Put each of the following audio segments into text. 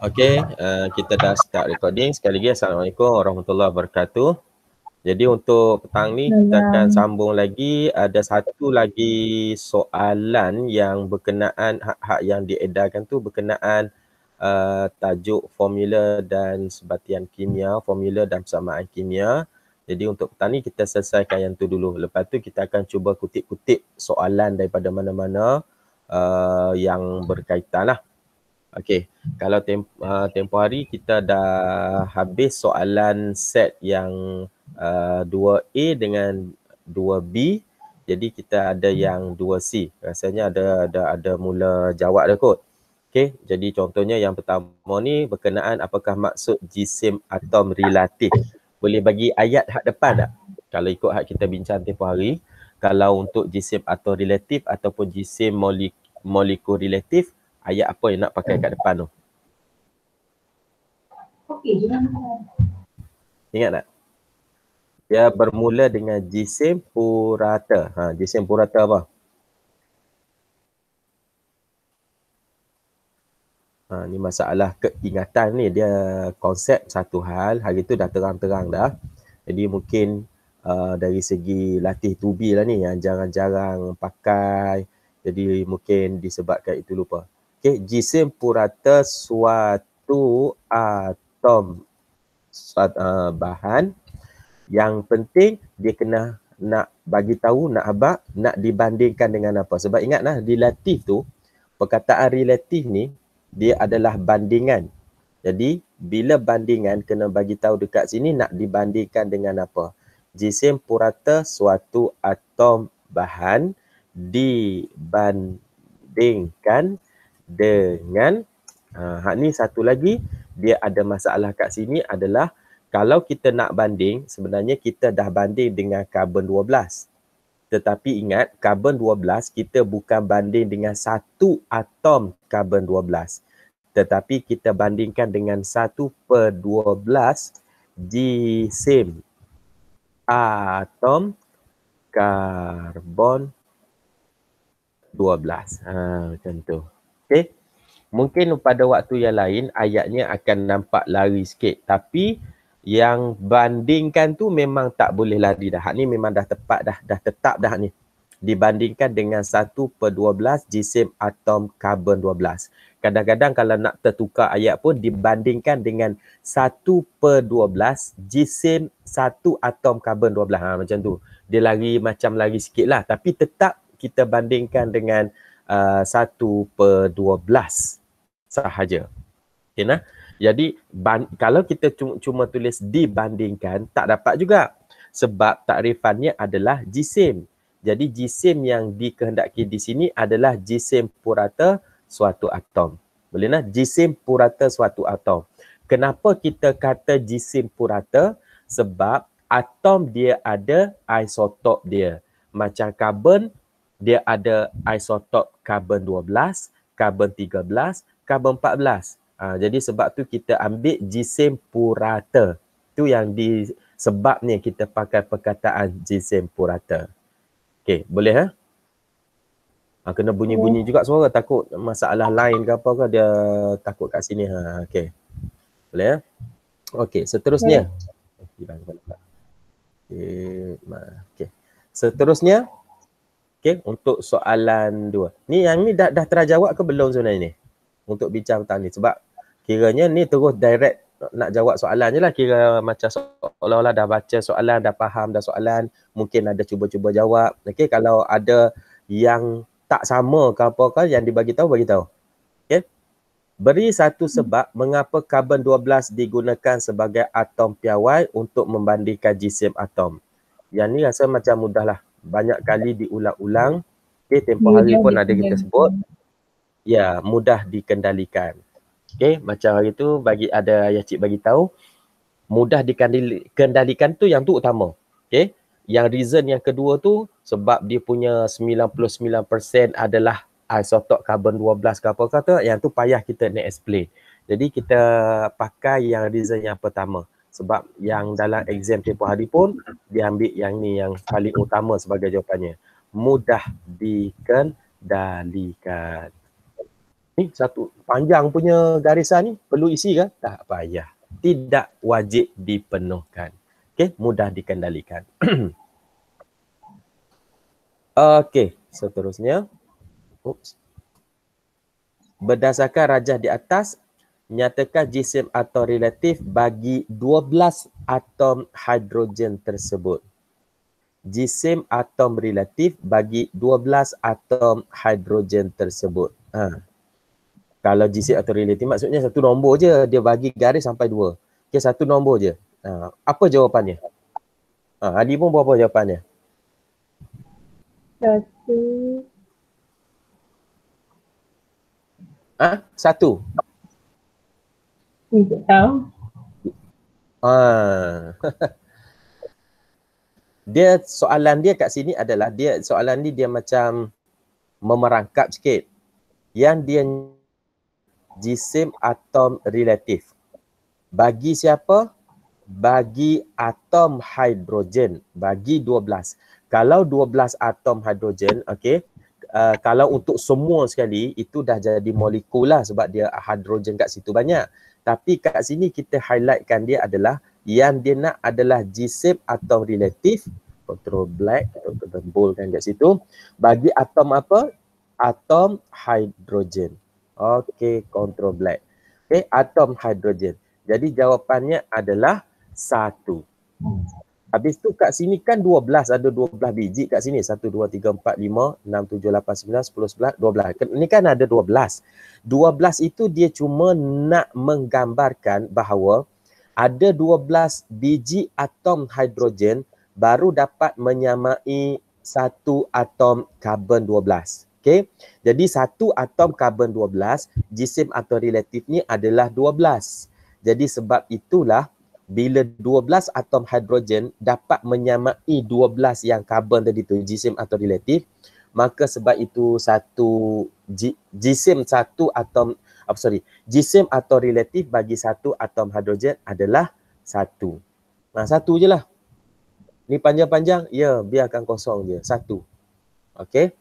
Okey, kita dah start recording. Sekali lagi Assalamualaikum warahmatullahi wabarakatuh. Jadi untuk petang ni kita akan sambung lagi. Ada satu lagi soalan yang berkenaan hak-hak yang diedarkan tu berkenaan tajuk formula dan sebatian kimia, formula dan persamaan kimia. Jadi untuk petang ni kita selesaikan yang tu dulu. Lepas tu kita akan cuba kutip-kutip soalan daripada mana-mana yang berkaitan lah. Okey, kalau tempoh hari kita dah habis soalan set yang 2A dengan 2B. Jadi kita ada yang 2C. Rasanya ada mula jawab dah kot. Okey, jadi contohnya yang pertama ni berkenaan apakah maksud jisim atom relatif. Boleh bagi ayat hak depan tak? Kalau ikut hak kita bincang tempoh hari, kalau untuk jisim atom relatif ataupun jisim molekul relatif, ayat apa yang nak pakai kat depan tu? Ingat tak? Dia bermula dengan jisim purata. Jisim purata apa? Ni masalah keingatan ni. Dia konsep satu hal. Hari tu dah terang-terang dah. Jadi mungkin dari segi latih tubi lah ni yang jarang-jarang pakai. Jadi mungkin disebabkan itu lupa. Okay, jisim purata suatu atom bahan. Yang penting dia kena nak bagi tahu, nak habaq, nak dibandingkan dengan apa. Sebab ingatlah relatif tu, perkataan relatif ni dia adalah bandingan. Jadi bila bandingan kena bagi tahu dekat sini nak dibandingkan dengan apa. Jisim purata suatu atom bahan dibandingkan dengan hak ni satu lagi dia ada masalah kat sini adalah kalau kita nak banding, sebenarnya kita dah banding dengan karbon 12. Tetapi ingat, karbon 12 kita bukan banding dengan satu atom karbon 12. Tetapi kita bandingkan dengan 1/12 jisim atom karbon 12. Macam tu. Okey. Mungkin pada waktu yang lain ayatnya akan nampak lari sikit. Tapi yang bandingkan tu memang tak boleh lari dah. Hak ni memang dah tepat dah. Dah tetap dah ni. Dibandingkan dengan 1/12 jisim atom karbon 12. Kadang-kadang kalau nak tertukar ayat pun dibandingkan dengan 1/12 jisim satu atom karbon 12. Macam tu. Dia lari macam lari sikit lah. Tapi tetap kita bandingkan dengan 1/12 sahaja. Okay, nah? Jadi kalau kita cuma tulis dibandingkan tak dapat juga sebab takrifannya adalah jisim. Jadi jisim yang dikehendaki di sini adalah jisim purata suatu atom. Boleh nah? Jisim purata suatu atom. Kenapa kita kata jisim purata? Sebab atom dia ada isotop dia. Macam karbon dia ada isotop karbon 12, karbon 13, karbon 14. Jadi sebab tu kita ambil jisim purata. Tu yang sebabnya kita pakai perkataan jisim purata. Okey, boleh kena bunyi-bunyi juga suara, takut masalah lain ke apa ke dia takut kat sini. Okey. Boleh Okey, seterusnya. Okey. Seterusnya. Okey, untuk soalan 2. Ni yang ni dah terjawab ke belum sebenarnya ni? Untuk bincang petang ni sebab kiranya ni terus direct nak jawab soalan je lah. Kira macam seolah-olah dah baca soalan, dah faham dah soalan, mungkin ada cuba-cuba jawab. Okey, kalau ada yang tak sama ke apa ke yang dibagi tahu, bagi tahu. Okey. Beri satu sebab mengapa karbon 12 digunakan sebagai atom piawai untuk membandingkan jisim atom. Yang ni rasa macam mudah lah. Banyak kali diulang-ulang. Okey, tempoh hari pun ada kita sebut. Ya, mudah dikendalikan. Okey, macam hari tu ada ayah cik bagi tahu mudah dikendalikan tu yang tu utama. Okey. Yang reason yang kedua tu sebab dia punya 99% adalah isotop karbon 12 ke apa kata, yang tu payah kita nak explain. Jadi kita pakai yang reason yang pertama. Sebab yang dalam exam tempoh hari pun dia ambil yang ni yang paling utama sebagai jawapannya. Mudah dikendalikan. Ni satu panjang punya garisan ni perlu isi ke? Tak payah. Tidak wajib dipenuhkan. Okey, mudah dikendalikan. Okey, seterusnya. Oops. Berdasarkan rajah di atas, nyatakan jisim atau relatif bagi 12 atom hidrogen tersebut. Jisim atom relatif bagi 12 atom hidrogen tersebut. Kalau jisim atau relatif maksudnya satu nombor je, dia bagi garis sampai 2. Okey, satu nombor je. Apa jawapannya? Adi pun berapa jawapannya? 1. 1. Tidak tahu. Dia soalan dia kat sini adalah soalan ni dia macam memerangkap sikit. Yang dia jisim atom relatif. Bagi siapa? Bagi atom hidrogen. Bagi 12. Kalau 12 atom hidrogen, okey, kalau untuk semua sekali, itu dah jadi molekul lah sebab dia hidrogen kat situ banyak. Tapi kat sini kita highlightkan dia adalah yang dia nak adalah jisim atom relatif. Control black, kita boldkan kat situ. Bagi atom apa? Atom hidrogen. Okey, control black. Okey, atom hidrogen. Jadi jawapannya adalah 1. Habis tu kat sini kan 12, ada 12 biji kat sini. 1, 2, 3, 4, 5, 6, 7, 8, 9, 10, 11, 12. Ini kan ada 12. 12 itu dia cuma nak menggambarkan bahawa ada 12 biji atom hidrogen baru dapat menyamai satu atom karbon 12. Okey. Jadi satu atom karbon 12, jisim atau relatif ni adalah 12. Jadi sebab itulah bila 12 atom hidrogen dapat menyamai 12 yang karbon tadi tu, jisim atau relatif, maka sebab itu jisim atau relatif bagi satu atom hidrogen adalah 1. Satu je lah. Ni panjang-panjang, ya biarkan kosong je. 1. Okey.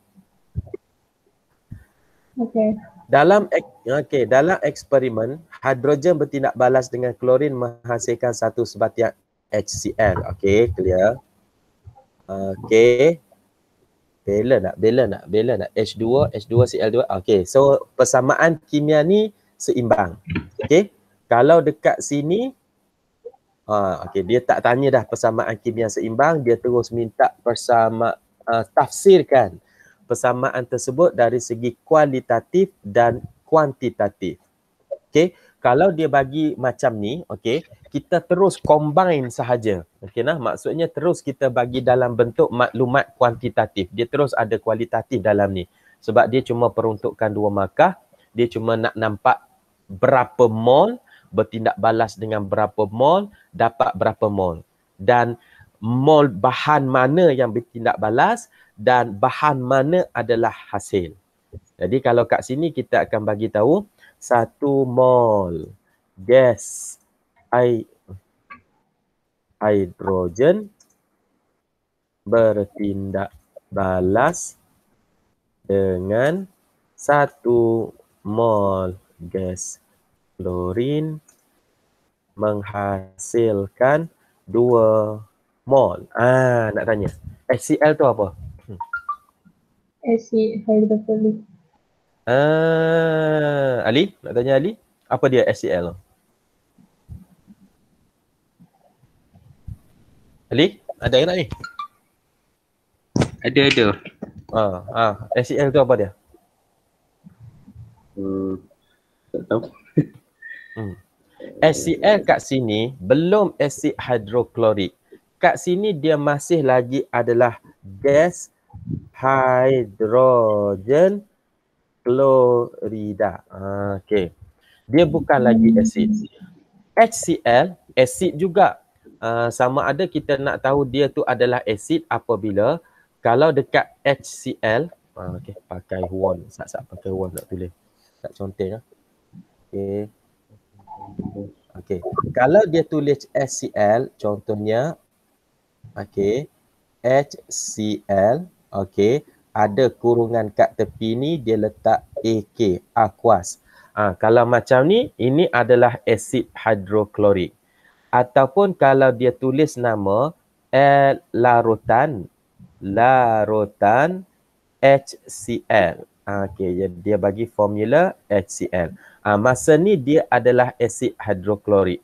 Okey. Dalam eksperimen, hidrogen bertindak balas dengan klorin menghasilkan satu sebatian HCl. Okey, clear. Okey. Bela nak. H2Cl2. Okey, so persamaan kimia ni seimbang. Okey. Kalau dekat sini, okey, dia tak tanya dah persamaan kimia seimbang, dia terus minta tafsirkan persamaan tersebut dari segi kualitatif dan kuantitatif. Okey, kalau dia bagi macam ni, okey, kita terus combine sahaja. Okey nah, maksudnya terus kita bagi dalam bentuk maklumat kuantitatif. Dia terus ada kualitatif dalam ni. Sebab dia cuma peruntukkan 2 markah, dia cuma nak nampak berapa mol, bertindak balas dengan berapa mol, dapat berapa mol. Dan mol bahan mana yang bertindak balas dan bahan mana adalah hasil. Jadi kalau kat sini kita akan bagi tahu 1 mol gas hidrogen bertindak balas dengan 1 mol gas klorin menghasilkan 2 mol. Nak tanya. HCl tu apa? Asid hidroklorik. Ali? Nak tanya Ali? Apa dia HCl? Ali? Ada yang nak ni? Ada. HCl tu apa dia? Tak tahu. HCl kat sini belum asid hidroklorik. Kat sini dia masih lagi adalah gas hidrogen klorida. Okey. Dia bukan lagi asid. HCl, asid juga. Sama ada kita nak tahu dia tu adalah asid apabila kalau dekat HCl, okey, pakai wand. Sat pakai wand nak tulis. Tak conteng ah. Okey. Okey. Kalau dia tulis HCl, contohnya okey, HCl, okey, ada kurungan kat tepi ni dia letak AK, aqueous. Kalau macam ni, ini adalah asid hidroklorik. Ataupun kalau dia tulis nama larutan HCl. Okey, jadi dia bagi formula HCl. Masa ni dia adalah asid hidroklorik.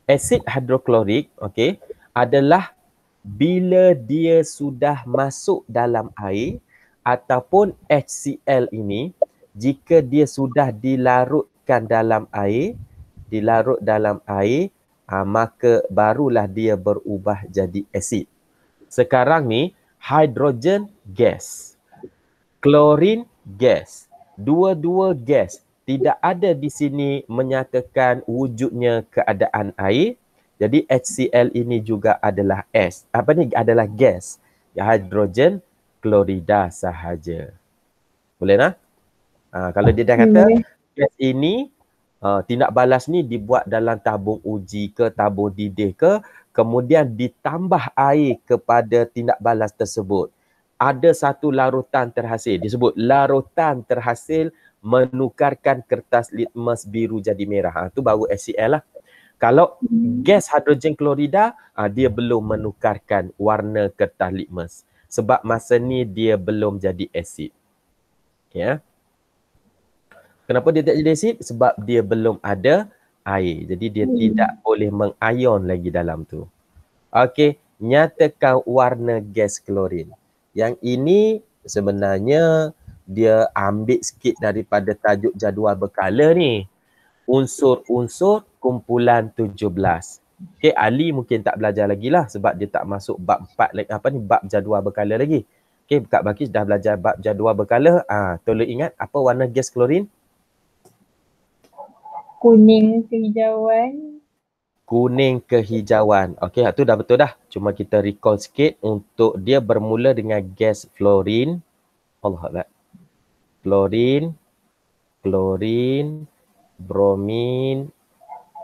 Asid hidroklorik, okey, adalah bila dia sudah masuk dalam air ataupun HCl ini, jika dia sudah dilarutkan dalam air, maka barulah dia berubah jadi asid. Sekarang ni hidrogen gas, klorin gas, dua-dua gas. Tidak ada di sini menyatakan wujudnya keadaan air. Jadi HCl ini juga adalah adalah gas. Hidrogen klorida sahaja. Boleh tak? Kalau dia dah kata gas ini tindak balas ni dibuat dalam tabung uji ke tabung didih ke, kemudian ditambah air kepada tindak balas tersebut. Ada satu larutan terhasil, disebut larutan terhasil menukarkan kertas litmus biru jadi merah. Itu baru HCl lah. Kalau gas hidrogen klorida, dia belum menukarkan warna kertas litmus. Sebab masa ni dia belum jadi asid. Ya. Kenapa dia tak jadi asid? Sebab dia belum ada air. Jadi dia tidak boleh mengayon lagi dalam tu. Okey, nyatakan warna gas klorin. Yang ini sebenarnya dia ambil sikit daripada tajuk jadual berkala ni. Unsur-unsur kumpulan 17. Okey, Ali mungkin tak belajar lagi lah sebab dia tak masuk bab 4 bab jadual berkala lagi. Okey, Kak Bakis dah belajar bab jadual berkala. Tolong ingat apa warna gas klorin? Kuning kehijauan. Kuning kehijauan. Okey, itu dah betul dah. Cuma kita recall sikit untuk dia bermula dengan gas fluorine. Allah. Klorin, bromin.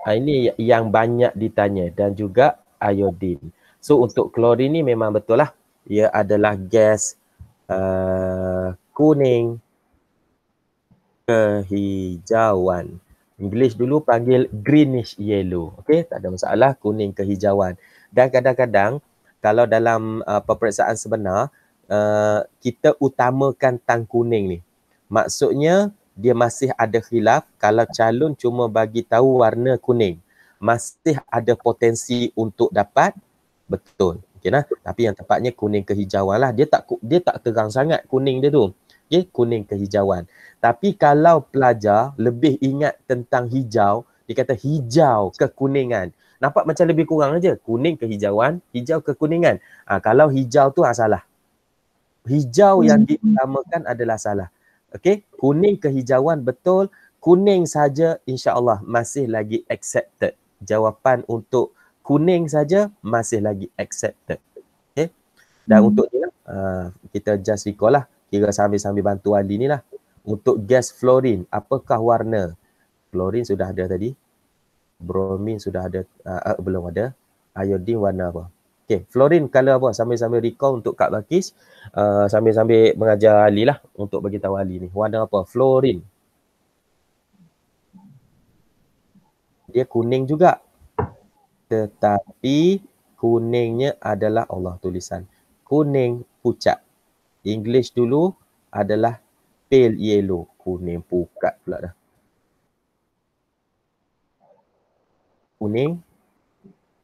Ini yang banyak ditanya dan juga iodin. So untuk klorin ni memang betul lah. Ia adalah gas kuning kehijauan. English dulu panggil greenish yellow. Okey, tak ada masalah, kuning kehijauan. Dan kadang-kadang kalau dalam peperiksaan sebenar, kita utamakan tang kuning ni. Maksudnya dia masih ada khilaf kalau calon cuma bagi tahu warna kuning. Masih ada potensi untuk dapat betul. Okey nah, tapi yang tepatnya kuning kehijauan lah. Dia tak terang sangat kuning dia tu. Okey, kuning kehijauan. Tapi kalau pelajar lebih ingat tentang hijau, dia kata hijau kekuningan. Nampak macam lebih kurang aja. Kuning kehijauan, hijau kekuningan. Kalau hijau tu salah. Hijau yang diutamakan adalah salah. Okey, kuning kehijauan betul. Kuning saja insya-Allah masih lagi accepted. Jawapan untuk kuning saja masih lagi accepted. Okey. Dan untuk ni kita just recall lah. Kira sambil-sambil bantu Ali ni lah. Untuk gas fluorine, apakah warna? Fluorine sudah ada tadi. Bromin sudah ada, belum ada. Iodine warna apa? Okey, fluorine color apa? Sambil-sambil recall untuk Kak Bakis. Sambil-sambil mengajar Ali lah untuk bagi tahu Ali ni. Warna apa? Fluorine. Dia kuning juga. Tetapi kuningnya adalah Allah tulisan. Kuning pucat. English dulu adalah pale yellow. Kuning pucat pula dah. Kuning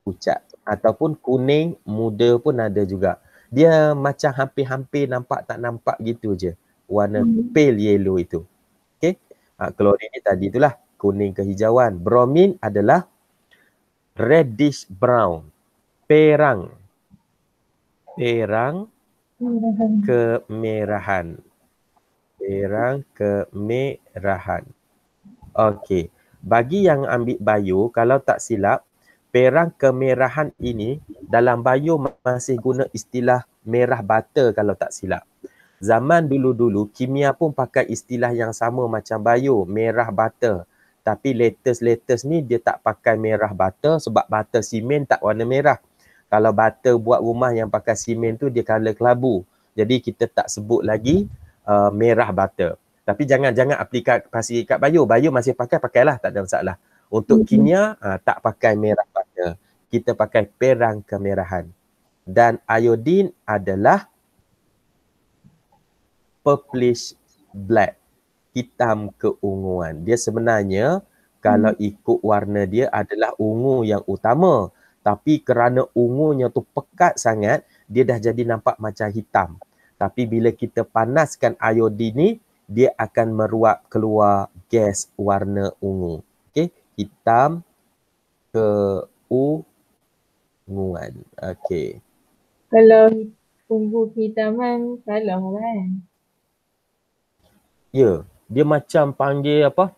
pucat. Ataupun kuning muda pun ada juga. Dia macam hampir-hampir nampak tak nampak gitu je. Warna pale yellow itu. Okay. Klorin ni tadi itulah. Kuning kehijauan. Bromin adalah reddish brown. Perang kemerahan. Perang kemerahan. Okey. Bagi yang ambil bio, kalau tak silap, perang kemerahan ini dalam bio masih guna istilah merah bata kalau tak silap. Zaman dulu-dulu, kimia pun pakai istilah yang sama macam bio, merah bata. Tapi latest ni dia tak pakai merah bata sebab bata simen tak warna merah. Kalau bata buat rumah yang pakai simen tu dia color kelabu. Jadi kita tak sebut lagi merah butter. Tapi jangan aplikasi kat Bayu. Bayu masih pakailah, tak ada masalah. Untuk kimia tak pakai merah butter. Kita pakai perang kemerahan. Dan iodine adalah purplish black, hitam keunguan. Dia sebenarnya kalau ikut warna dia adalah ungu yang utama. Tapi kerana ungunya tu pekat sangat, dia dah jadi nampak macam hitam. Tapi bila kita panaskan iodine ni, dia akan meruap keluar gas warna ungu. Okey, hitam keunguan. Okey. Kalau tunggu kehitaman, salah kan? Ya, dia macam panggil apa?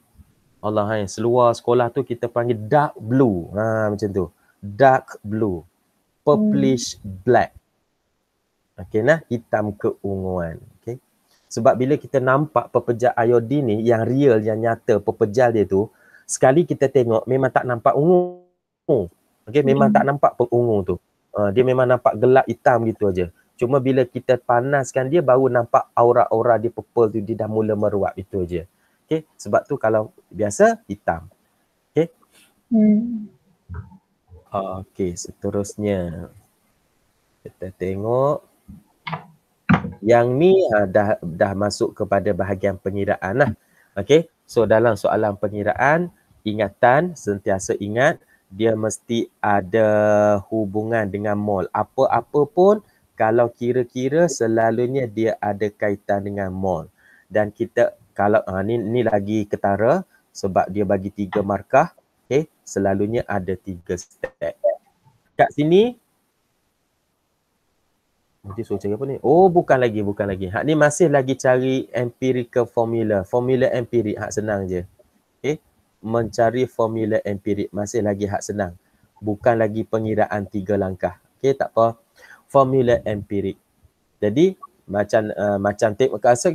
Allah, seluar sekolah tu kita panggil dark blue. Macam tu. Dark blue. Purplish black. Okey nah, hitam keunguan. Okey. Sebab bila kita nampak pepejal iodine ni yang real, yang nyata pepejal dia tu, sekali kita tengok memang tak nampak ungu. Okey, memang tak nampak ungu tu. Dia memang nampak gelap hitam gitu aja. Cuma bila kita panaskan dia baru nampak aura-aura dia purple tu, dia dah mula meruap, itu aja. Okey, sebab tu kalau biasa hitam. Okey. Okey, seterusnya kita tengok yang ni dah masuk kepada bahagian pengiraan lah. Okey, so dalam soalan pengiraan, ingatan, sentiasa ingat dia mesti ada hubungan dengan mol. Apa-apa pun kalau kira-kira selalunya dia ada kaitan dengan mol. Dan kita kalau ni lagi ketara sebab dia bagi 3 markah. Okey, selalunya ada 3 step. Kat sini nanti suruh cari apa ni? Oh, bukan lagi. Hak ni masih lagi cari empirical formula. Formula empirik, hak senang je. Okay? Mencari formula empirik masih lagi hak senang. Bukan lagi pengiraan 3 langkah. Okay, tak apa. Formula empirik. Jadi, macam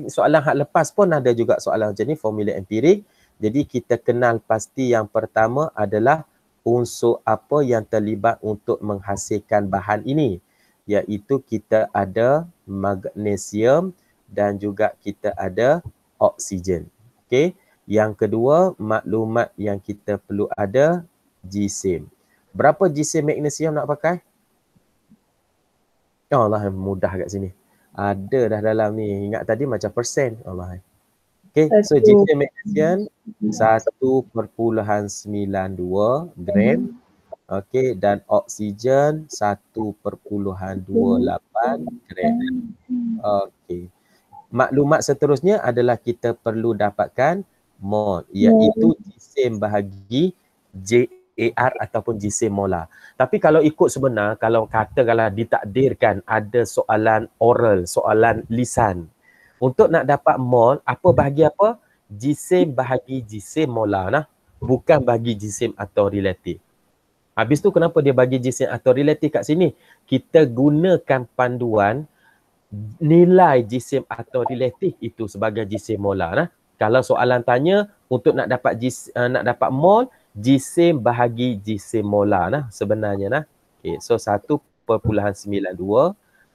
soalan hak lepas pun ada juga soalan macam ni, formula empirik. Jadi, kita kenal pasti yang pertama adalah unsur apa yang terlibat untuk menghasilkan bahan ini. Iaitu kita ada magnesium dan juga kita ada oksigen. Okey. Yang kedua, maklumat yang kita perlu ada gisim. Berapa gisim magnesium nak pakai? Oh Allah, mudah kat sini. Ada dah dalam ni. Ingat tadi macam persen. Allah. Okey, so gisim magnesium 1.92 gram. Okey, dan oksigen 1.28 gram. Okey. Maklumat seterusnya adalah kita perlu dapatkan mol, iaitu gisim bahagi JAR ataupun gisim molar. Tapi kalau ikut sebenar, kalau katakanlah ditakdirkan ada soalan oral, soalan lisan, untuk nak dapat mol, apa bahagi apa? Gisim bahagi gisim molar nah, bukan bagi gisim atau relatif. Habis tu kenapa dia bagi gisim atau relatif kat sini? Kita gunakan panduan nilai gisim atau relatif itu sebagai gisim molar. Nah. Kalau soalan tanya untuk nak dapat mol, gisim bahagi gisim molar nah sebenarnya nah. Okey, so 1.92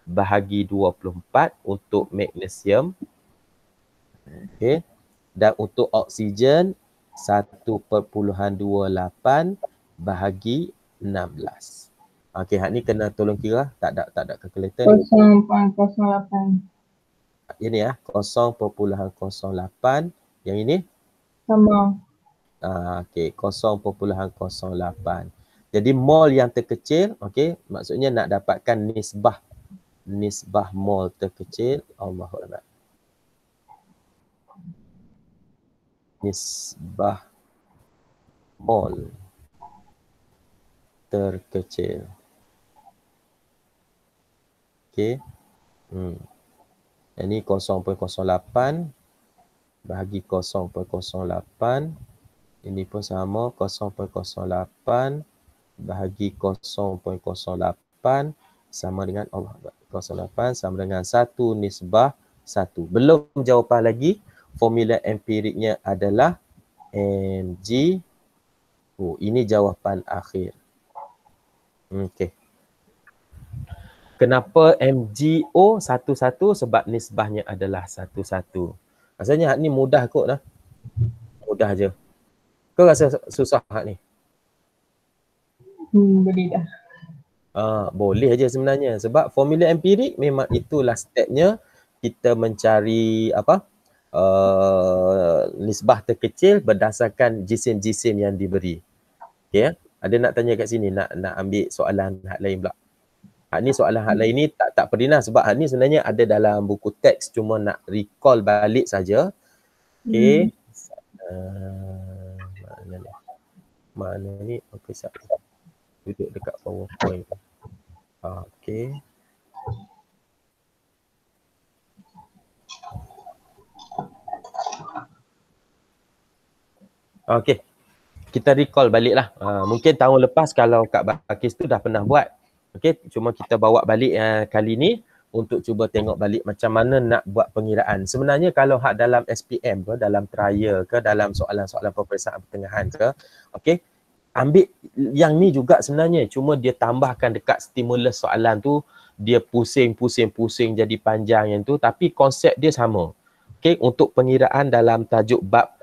bahagi 24 untuk magnesium. Okey. Dan untuk oksigen 1.28 bahagi 16. Okey, hak ni kena tolong kira, tak ada kalkulator ni. 0.08. Ini 0.08. Yang ini? Sama. Okey, 0.08. Jadi mol yang terkecil, okey, maksudnya nak dapatkan nisbah mol terkecil. Allahu Akbar. Nisbah mol terkecil. Okey. Ini 0.08 bahagi 0.08. Ini pun sama, 0.08 bahagi 0.08 sama dengan 0.08 sama dengan 1 nisbah 1. Belum jawapan lagi. Formula empiriknya adalah Mg. Ini jawapan akhir. Okey. Kenapa MgO 1:1? Sebab nisbahnya adalah 1:1. Rasanya hak ni mudah kot lah. Mudah je. Kau rasa susah hak ni? Boleh dah. Boleh je sebenarnya. Sebab formula empirik memang itulah stepnya kita mencari nisbah terkecil berdasarkan jisim-jisim yang diberi. Okay, ada nak tanya kat sini, nak ambil soalan hak lain pula. Hak ni soalan hak lain ni tak perina sebab hak ni sebenarnya ada dalam buku teks, cuma nak recall balik saja. Okay. Mana ni? Okay, siap. Duduk dekat PowerPoint. Okay. Okay. Kita recall balik lah. Mungkin tahun lepas kalau Kak Bakis tu dah pernah buat. Okay. Cuma kita bawa balik kali ni untuk cuba tengok balik macam mana nak buat pengiraan. Sebenarnya kalau hak dalam SPM ke, dalam trial ke, dalam soalan-soalan peperiksaan pertengahan ke, okay, ambil yang ni juga sebenarnya. Cuma dia tambahkan dekat stimulus soalan tu, dia pusing jadi panjang yang tu. Tapi konsep dia sama. Okay, untuk pengiraan dalam tajuk bab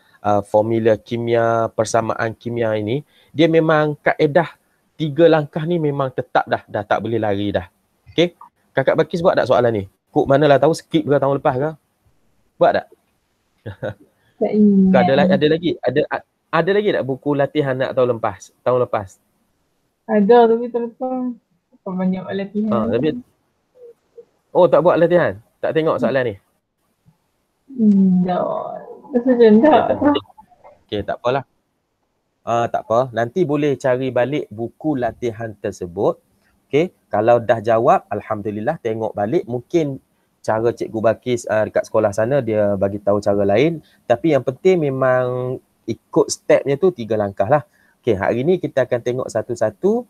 formula kimia, persamaan kimia ini, dia memang kaedah 3 langkah ni memang tetap dah tak boleh lari dah. Okay, Kakak Bakis buat tak soalan ni? Kok manalah tahu skip ke tahun lepas ke? Buat tak? Tak ingat. Ada lagi? Ada lagi tak buku latihan nak tahun lepas? Ada tapi terlepas. Apa banyak latihan. Tak buat latihan? Tak tengok soalan ni? Tak. Macam tak. Okay, tak apalah. Tak apa. Nanti boleh cari balik buku latihan tersebut. Okay. Kalau dah jawab, alhamdulillah, tengok balik. Mungkin cara Cikgu Bakis dekat sekolah sana, dia bagi tahu cara lain. Tapi yang penting memang ikut stepnya tu 3 langkah lah. Okay, hari ni kita akan tengok satu-satu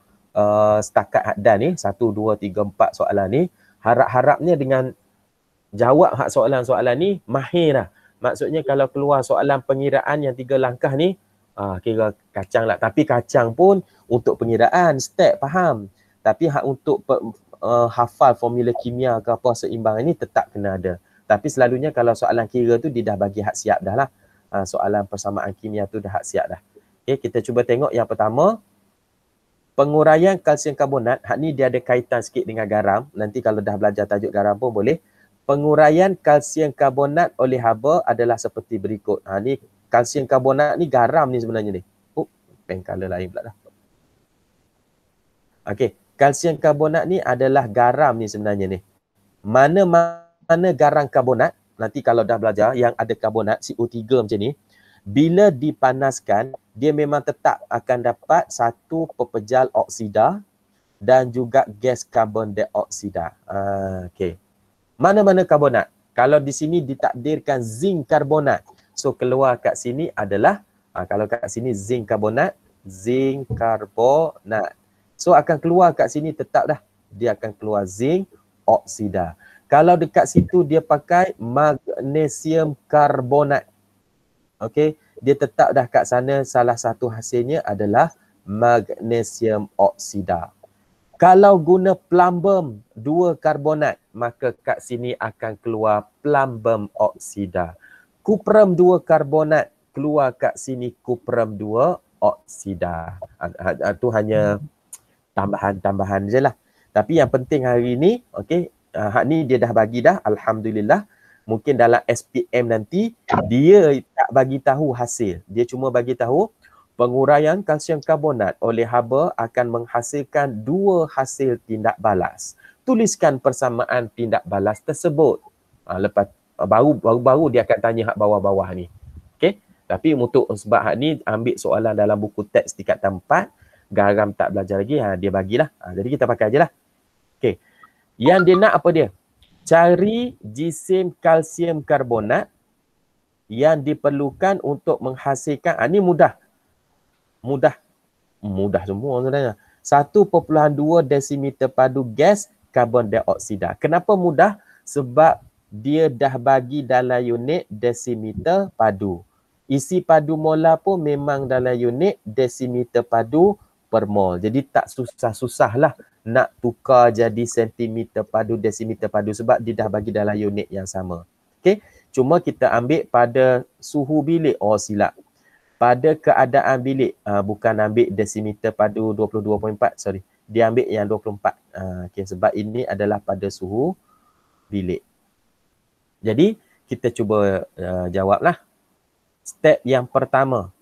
setakat haddan ni. 1, 2, 3, 4 soalan ni. Harap-harapnya dengan jawab hak soalan-soalan ni, mahir lah. Maksudnya kalau keluar soalan pengiraan yang 3 langkah ni, kira kacang lah. Tapi kacang pun untuk pengiraan, step faham. Tapi hak untuk hafal formula kimia ke apa seimbang ni tetap kena ada. Tapi selalunya kalau soalan kira tu dia dah bagi hak siap dah lah. Soalan persamaan kimia tu dah hak siap dah. Okay, kita cuba tengok yang pertama. Penguraian kalsium karbonat, hak ni dia ada kaitan sikit dengan garam. Nanti kalau dah belajar tajuk garam pun boleh. Penguraian kalsium karbonat oleh haba adalah seperti berikut. Ni kalsium karbonat ni garam ni sebenarnya ni. Pen color lain pula dah. Okey, kalsium karbonat ni adalah garam ni sebenarnya ni. Mana garam karbonat, nanti kalau dah belajar yang ada karbonat CO3 macam ni, bila dipanaskan, dia memang tetap akan dapat satu pepejal oksida dan juga gas karbon dioksida. Okey. Mana-mana karbonat. Kalau di sini ditakdirkan zinc karbonat. So keluar kat sini adalah, kalau kat sini zinc karbonat. So akan keluar kat sini tetap dah. Dia akan keluar zinc oksida. Kalau dekat situ dia pakai magnesium karbonat. Okey, dia tetap dah kat sana salah satu hasilnya adalah magnesium oksida. Kalau guna plumbum 2 karbonat, maka kat sini akan keluar plumbum oksida. Kuprum 2 karbonat, keluar kat sini kuprum 2 oksida. Itu hanya tambahan-tambahan je lah. Tapi yang penting hari ni, okey, hak ni dia dah bagi dah, alhamdulillah. Mungkin dalam SPM nanti, dia tak bagi tahu hasil. Dia cuma bagi tahu, penguraian kalsium karbonat oleh haba akan menghasilkan 2 hasil tindak balas. Tuliskan persamaan tindak balas tersebut. Lepas baru dia akan tanya hak bawah-bawah ni. Okey? Tapi untuk sebab hak ni ambil soalan dalam buku teks tingkatan 4, garam tak belajar lagi, dia bagilah. Jadi kita pakai aje lah. Okey. Yang dia nak apa dia? Cari jisim kalsium karbonat yang diperlukan untuk menghasilkan, ni mudah semua sebenarnya. 1.2 desimeter padu gas karbon dioksida. Kenapa mudah? Sebab dia dah bagi dalam unit desimeter padu. Isi padu molar pun memang dalam unit desimeter padu per mol. Jadi tak susah-susah lah nak tukar jadi sentimeter padu, desimeter padu sebab dia dah bagi dalam unit yang sama. Okey, cuma kita ambil pada suhu bilik. Oh silap. Pada keadaan bilik, bukan ambil desimeter padu 22.4, sorry. Dia ambil yang 24. Okey, sebab ini adalah pada suhu bilik. Jadi kita cuba jawablah. Step yang pertama.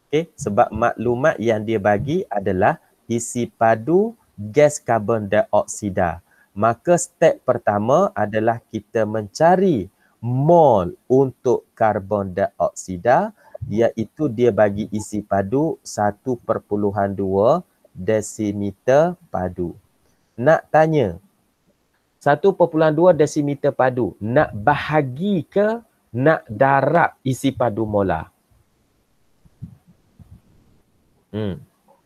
Okey, sebab maklumat yang dia bagi adalah isi padu gas karbon dioksida. Maka step pertama adalah kita mencari mol untuk karbon dioksida, iaitu dia bagi isi padu 1.2 desimeter padu. Nak tanya, 1.2 desimeter padu, nak bahagi ke nak darab isi padu molar?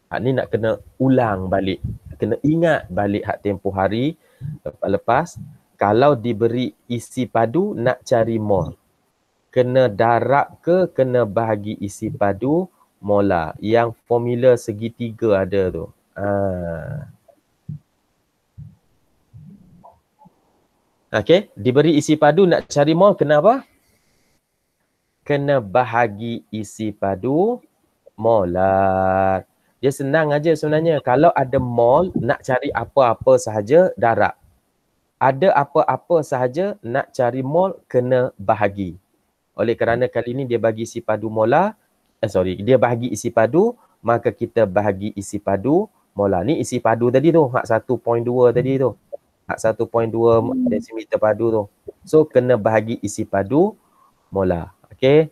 Hak ni nak kena ulang balik. Kena ingat balik hak tempoh hari lepas. Kalau diberi isi padu, nak cari mol. Kena darab ke kena bahagi isi padu molar. Yang formula segitiga ada tu. Okey, diberi isi padu nak cari mol, kena apa? Kena bahagi isi padu molar. Dia senang aja sebenarnya. Kalau ada mol, nak cari apa-apa sahaja, darab. Ada apa-apa sahaja, nak cari mol, kena bahagi. Oleh kerana kali ini dia bagi isi padu molar, dia bahagi isi padu, maka kita bahagi isi padu molar. Ni isi padu tadi tu, hak 1.2 tadi tu. Hak 1.2 desimeter padu tu. So, kena bahagi isi padu molar. Okey?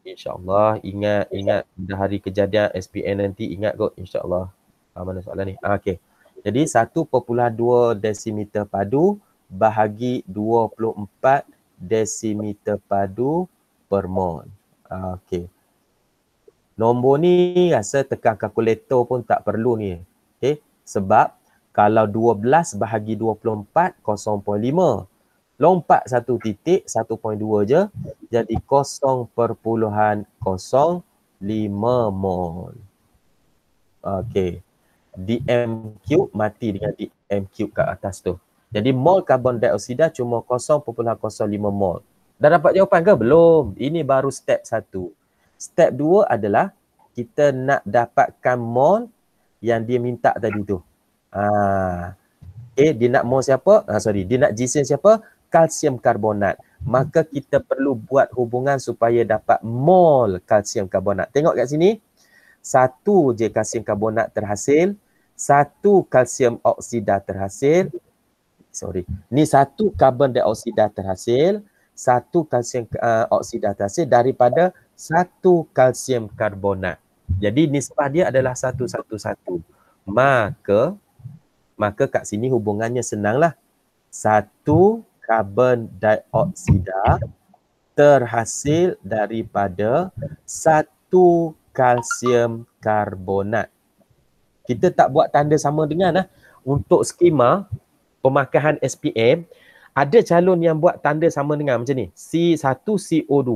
InsyaAllah ingat dah hari kejadian SPM nanti, ingat kot insyaAllah. Mana soalan ni? Okey. Jadi 1.2 desimeter padu bahagi 24 desimeter padu per mol. Okey. Nombor ni rasa tekan kalkulator pun tak perlu ni. Okey. Sebab kalau 12 bahagi 24, 0.5. Lompat satu titik, 1.2 je. Jadi 0.05 mol. Okey. dm3 mati dengan dm3 kat atas tu. Jadi mol karbon dioksida cuma 0.05 mol. Dah dapat jawapan ke? Belum. Ini baru step 1. Step 2 adalah kita nak dapatkan mol yang dia minta tadi tu. Okay, dia nak mol siapa? Dia nak gisim siapa? Kalsium karbonat. Maka kita perlu buat hubungan supaya dapat mol kalsium karbonat. Tengok kat sini. 1 je kalsium karbonat terhasil. 1 kalsium oksida terhasil. Ni 1 karbon dioksida terhasil. 1 kalsium oksida terhasil daripada 1 kalsium karbonat. Jadi nisbah dia adalah 1:1. Maka kat sini hubungannya senanglah. 1 karbon dioksida terhasil daripada 1 kalsium karbonat. Kita tak buat tanda sama dengan untuk skema pemakaian SPM, ada calon yang buat tanda sama dengan macam ni. C1CO2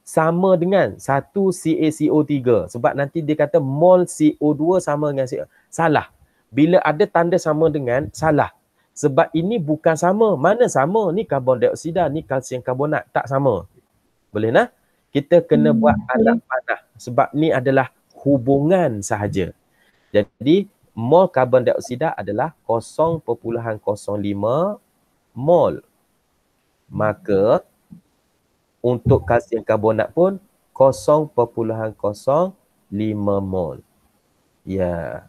sama dengan 1 CaCO3. Sebab nanti dia kata mol CO2 sama dengan CO. Salah. Bila ada tanda sama dengan, salah. Sebab ini bukan sama. Mana sama? Ni karbon dioksida, ni kalsium karbonat. Tak sama. Boleh nak? Kita kena buat anak panah. Sebab ni adalah hubungan sahaja. Jadi, mol karbon dioksida adalah 0.05 mol. Maka, untuk kalsium karbonat pun 0.05 mol. Ya.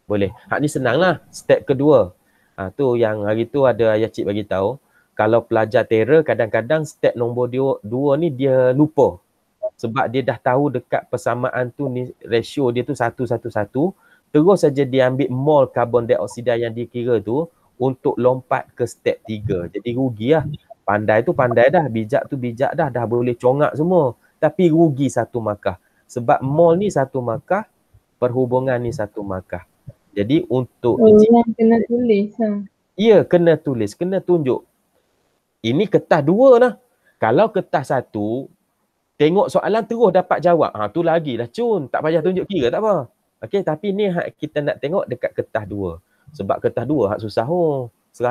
Boleh. Hak ni senanglah. Step kedua. Tu yang hari tu ada ayah cik bagi tahu. Kalau pelajar tera, kadang-kadang step nombor 2 ni dia lupa. Sebab dia dah tahu dekat persamaan tu ni ratio dia tu 1:1. Terus saja dia ambil mol karbon dioksida yang dikira tu untuk lompat ke step 3. Jadi rugi lah. Pandai tu pandai dah. Bijak tu bijak dah. Dah boleh congak semua. Tapi rugi 1 markah. Sebab mol ni 1 markah. Perhubungan ni 1 markah. Jadi untuk kena tulis. Ya, kena tulis, kena tunjuk. Ini kertas 2 lah. Kalau kertas 1, tengok soalan terus dapat jawab. Tu lagi lah cun, tak payah tunjuk kira tak apa. Okey, tapi ni hak kita nak tengok dekat kertas 2. Sebab kertas 2 hak susah 100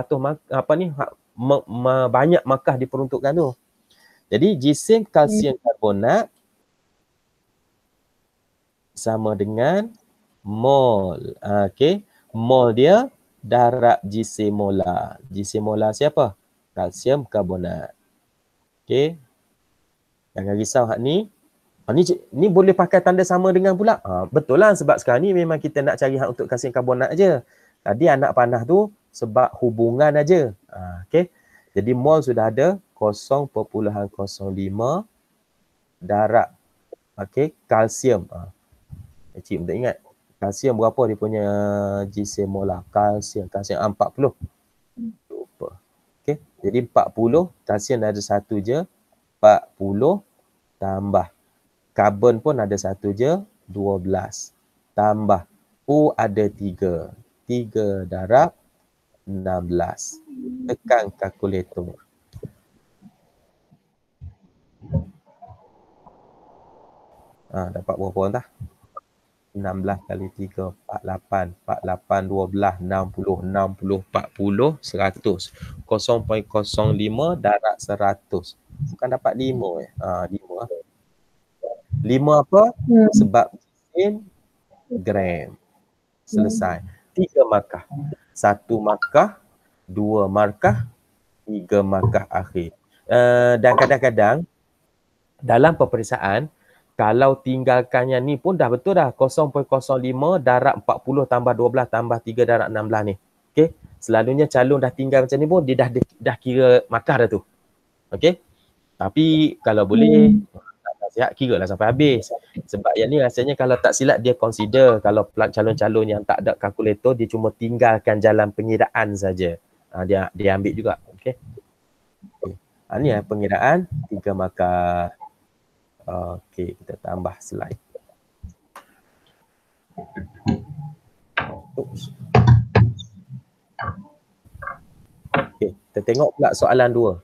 apa ni hak banyak markah diperuntukkan tu. Jadi jisim kalsium karbonat sama dengan mol. Okey, mol dia darab jisim molar. Jisim molar siapa? Kalsium karbonat. Okey. Jangan risau hak ni. Ni boleh pakai tanda sama dengan pula. Betul lah, sebab sekarang ni memang kita nak cari hak untuk kalsium karbonat aja. Tadi anak panah tu sebab hubungan aja. Okey. Jadi mol sudah ada 0.05 darab kalsium. Cik tak ingat. Kalsium berapa dia punya jisim molar? Kalsium 40. Lupa. Okey. Jadi 40, kalsium ada 1 je. 40 tambah karbon pun ada 1 je, 12. Tambah U ada 3. 3 darab 16. Tekan kalkulator. Dapat berapa entah? 16 kali 3, 48. 48, 12, 60, 60, 40, 100. 0.05 darab 100. Bukan dapat 5 5 lah. 5 apa? Sebab gram. Selesai. 3 markah. 1 markah, 2 markah, 3 markah akhir. Dan kadang-kadang dalam peperiksaan, kalau tinggalkannya ni pun dah betul dah. 0.05 darab 40 tambah 12 tambah 3 darab 16 ni. Okey. Selalunya calon dah tinggal macam ni pun dia dah kira markah dah tu. Okey. Tapi kalau boleh siap kira lah sampai habis. Sebab yang ni rasanya kalau tak silap dia consider kalau calon-calon yang tak ada kalkulator dia cuma tinggalkan jalan pengiraan saja. Dia ambil juga. Okey. Ni pengiraan 3 markah. Okey, kita tambah slide. Okey, kita tengok pula soalan 2.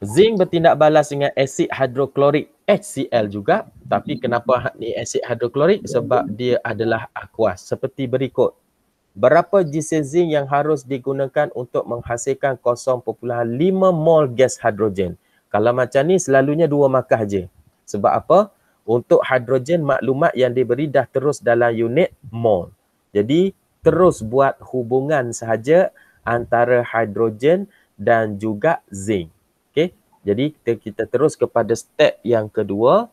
Zinc bertindak balas dengan asid hidroklorik HCl juga, tapi kenapa ni asid hidroklorik? Sebab dia adalah aqueous. Seperti berikut. Berapa jisim zinc yang harus digunakan untuk menghasilkan 0.5 mol gas hidrogen? Kalau macam ni selalunya 2 markah je. Sebab apa? Untuk hidrogen maklumat yang diberi dah terus dalam unit mol. Jadi terus buat hubungan sahaja antara hidrogen dan juga zinc. Okey. Jadi kita terus kepada step yang kedua,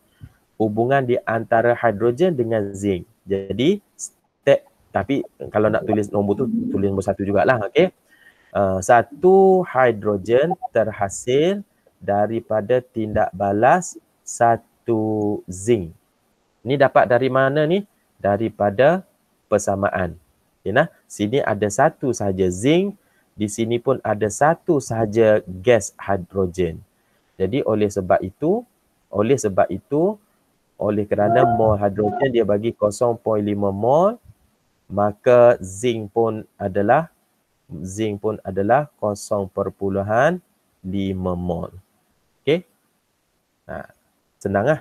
hubungan di antara hidrogen dengan zinc. Jadi step, tapi kalau nak tulis nombor tu tulis nombor 1 jugalah. Okey. 1 hidrogen terhasil daripada tindak balas 1 zinc. Ni dapat dari mana ni? Daripada persamaan. Okay, nah? Sini ada 1 sahaja zinc, di sini pun ada 1 sahaja gas hidrogen. Jadi oleh sebab itu, oleh kerana mol hidrogen dia bagi 0.5 mol, maka zinc pun adalah 0.5 mol. Okey. Senang lah.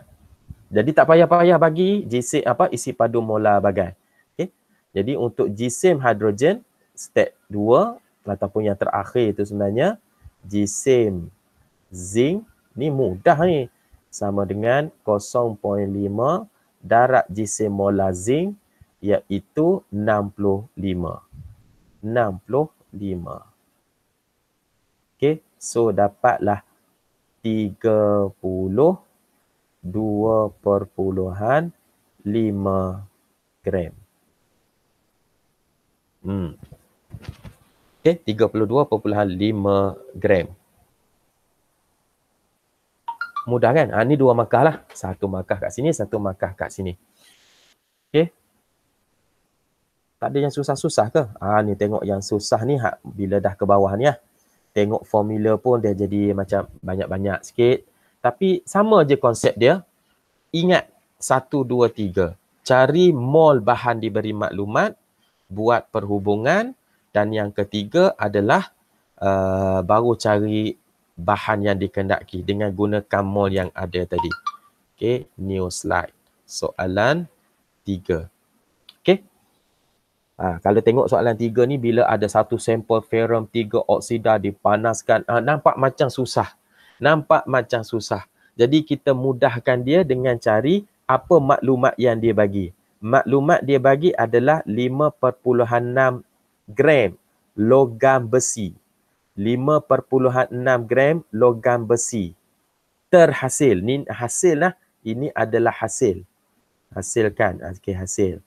Jadi tak payah-payah bagi jisim isi padu molar bagai. Okey. Jadi untuk jisim hidrogen step 2 ataupun yang terakhir itu sebenarnya jisim zinc ni mudah ni. Sama dengan 0.5 darab jisim molar zinc iaitu 65. 65. Okey, so dapatlah 32.5 gram. Okey, 32.5 gram. Mudah kan? Ni 2 markah lah. 1 markah kat sini, 1 markah kat sini. Okey. Tak ada yang susah-susah ke? Ni tengok yang susah ni bila dah ke bawah ni lah. Tengok formula pun dia jadi macam banyak-banyak sikit. Tapi sama je konsep dia. Ingat 1, 2, 3. Cari mol bahan diberi maklumat. Buat perhubungan. Dan yang ketiga adalah baru cari bahan yang dikehendaki dengan gunakan mol yang ada tadi. Okey, new slide. Soalan 3. Okey. Kalau tengok soalan 3 ni, bila ada satu sampel ferrum 3 oksida dipanaskan, nampak macam susah. Nampak macam susah. Jadi kita mudahkan dia dengan cari apa maklumat yang dia bagi. Maklumat dia bagi adalah 5.6 gram logam besi. 5.6 gram logam besi. Terhasil. Ni hasil lah. Ini adalah hasil. Hasilkan. Okey, hasil.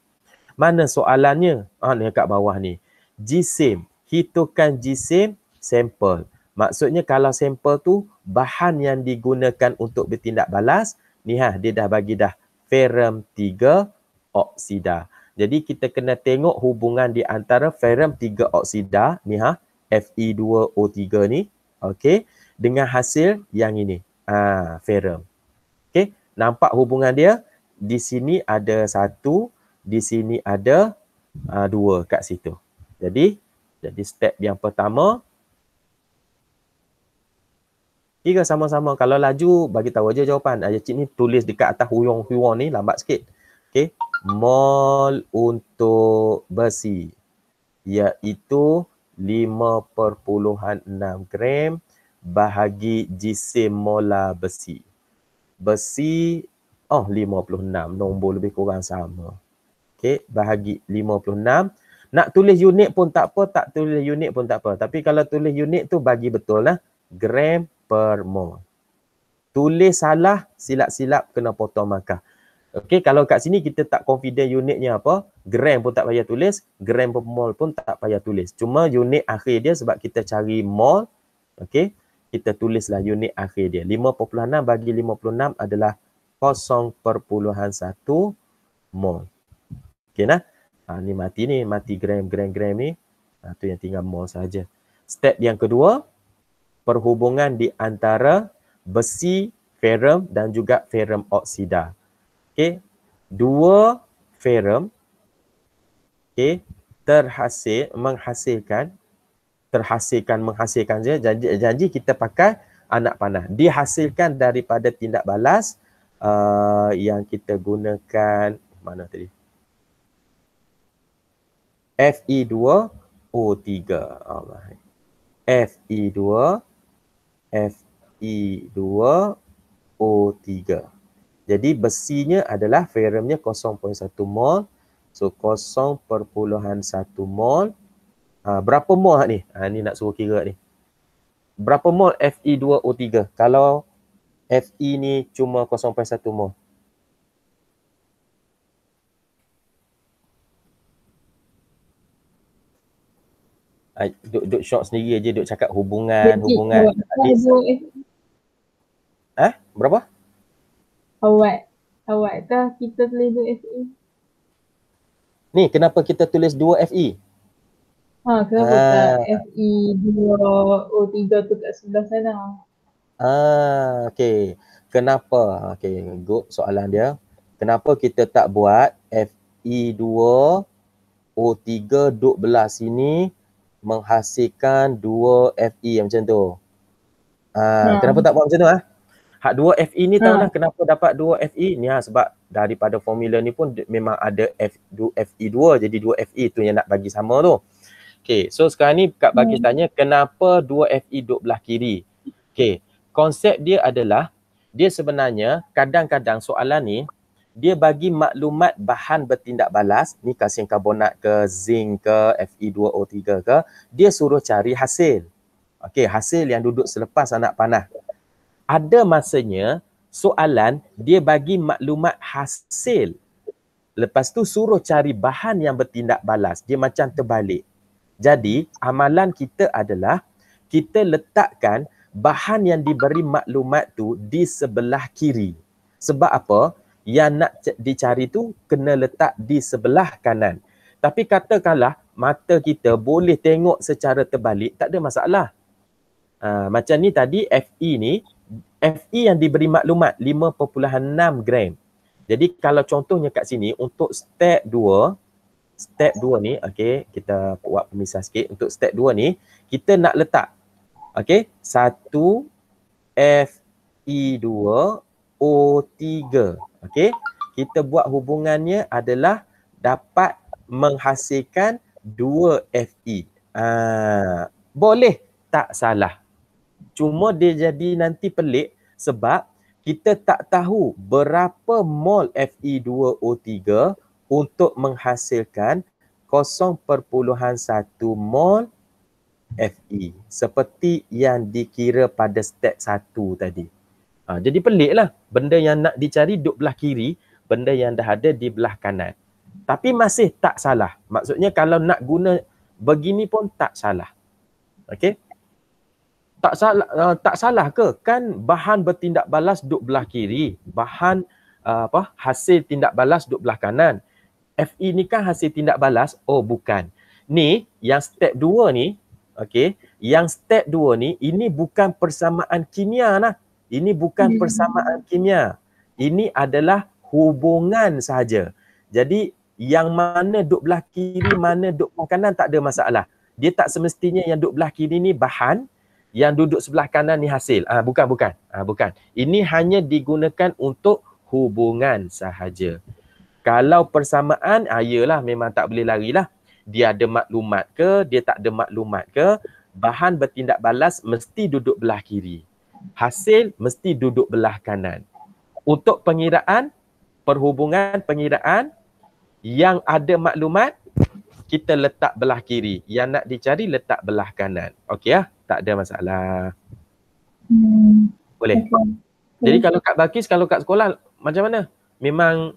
Mana soalannya? Ni kat bawah ni. Jisim. Hitungkan jisim sampel. Maksudnya kalau sampel tu bahan yang digunakan untuk bertindak balas, ni dia dah bagi dah ferrum 3 oksida. Jadi kita kena tengok hubungan di antara ferrum 3 oksida ni Fe2O3 ni, okey, dengan hasil yang ini. Ferrum. Okey, nampak hubungan dia? Di sini ada 1, di sini ada 2 kat situ. Jadi step yang pertama, kira sama-sama. Kalau laju, bagi tahu aja jawapan. Cik ni tulis dekat atas huyung-huyung ni, lambat sikit. Okey, mol untuk besi iaitu 5.6 gram bahagi jisim molar besi. Besi 56, nombor lebih kurang sama. Okey, bahagi 56. Nak tulis unit pun tak apa, tak tulis unit pun tak apa. Tapi kalau tulis unit tu bagi betul lah. Gram per mol. Tulis salah, silap-silap kena potong markah. Okey, kalau kat sini kita tak confident unitnya apa, gram pun tak payah tulis, gram per mol pun tak payah tulis. Cuma unit akhir dia sebab kita cari mol, okey, kita tulislah unit akhir dia. 5.6 bagi 56 adalah 0.1 mol. Okey nah. Ni mati gram ni. Tu yang tinggal mol saja. Step yang kedua, perhubungan di antara besi, ferrum dan juga ferrum oksida. Okey, 2 ferrum menghasilkan je. Janji kita pakai anak panah. Dihasilkan daripada tindak balas yang kita gunakan mana tadi? Fe2O3. Fe2O3. Jadi besinya adalah ferrumnya 0.1 mol. So 0.1 mol. Berapa mol ni? Ni nak suruh kira ni. Berapa mol Fe2O3? Kalau Fe ni cuma 0.1 mol. Duk short sendiri aja, duk cakap hubungan. Berapa? Awak dah kita tulis 2 Fe. Ni kenapa kita tulis 2 Fe? Kenapa tak Fe2O3 tu kat sebelah sana? Okey. Kenapa? Okey, good soalan dia. Kenapa kita tak buat Fe2O3 duk belah sini menghasilkan 2 Fe macam tu? Kenapa tak buat macam tu? Hak 2 Fe ni tahulah kenapa dapat 2 Fe ni sebab daripada formula ni pun memang ada Fe2 jadi 2 Fe tu yang nak bagi sama tu. Okey, so sekarang ni Kak bagi tanya kenapa 2 Fe duk belah kiri. Okey, konsep dia adalah dia sebenarnya kadang-kadang soalan ni dia bagi maklumat bahan bertindak balas, ni kalsium karbonat ke, zinc ke, Fe2O3 ke, dia suruh cari hasil. Okey, hasil yang duduk selepas anak panah. Ada masanya soalan dia bagi maklumat hasil. Lepas tu suruh cari bahan yang bertindak balas. Dia macam terbalik. Jadi amalan kita adalah kita letakkan bahan yang diberi maklumat tu di sebelah kiri. Sebab apa? Yang nak dicari tu kena letak di sebelah kanan. Tapi katakanlah mata kita boleh tengok secara terbalik, tak ada masalah. Macam ni tadi Fe ni, Fe yang diberi maklumat 5.6 gram. Jadi kalau contohnya kat sini untuk step 2 ni, okey, kita buat pemisah sikit. Untuk step 2 ni, kita nak letak okey, 1 Fe2O3. Okey. Kita buat hubungannya adalah dapat menghasilkan 2 Fe. Boleh tak salah. Cuma dia jadi nanti pelik sebab kita tak tahu berapa mol Fe2O3 untuk menghasilkan 0.1 mol Fe. Seperti yang dikira pada step 1 tadi. Jadi pelik lah. Benda yang nak dicari duduk belah kiri, benda yang dah ada di belah kanan. Tapi masih tak salah. Maksudnya kalau nak guna begini pun tak salah. Okey? Tak salah ke? Kan bahan bertindak balas duduk belah kiri. Bahan hasil tindak balas duduk belah kanan. Fe ni kan hasil tindak balas? Oh bukan. Ni yang step 2 ni, okey, yang step 2 ni ini bukan persamaan kimia lah. Ini bukan persamaan kimia. Ini adalah hubungan sahaja. Jadi yang mana duduk belah kiri, mana duduk belah kanan tak ada masalah. Dia tak semestinya yang duduk belah kiri ni bahan, yang duduk sebelah kanan ni hasil. Bukan. Ini hanya digunakan untuk hubungan sahaja. Kalau persamaan, yalah memang tak boleh larilah. Dia ada maklumat ke, dia tak ada maklumat ke, bahan bertindak balas mesti duduk belah kiri. Hasil mesti duduk belah kanan. Untuk pengiraan, perhubungan pengiraan, yang ada maklumat, kita letak belah kiri. Yang nak dicari letak belah kanan. Okey lah? Tak ada masalah. Boleh? Jadi kalau kat Balkis, kalau kat sekolah, macam mana? Memang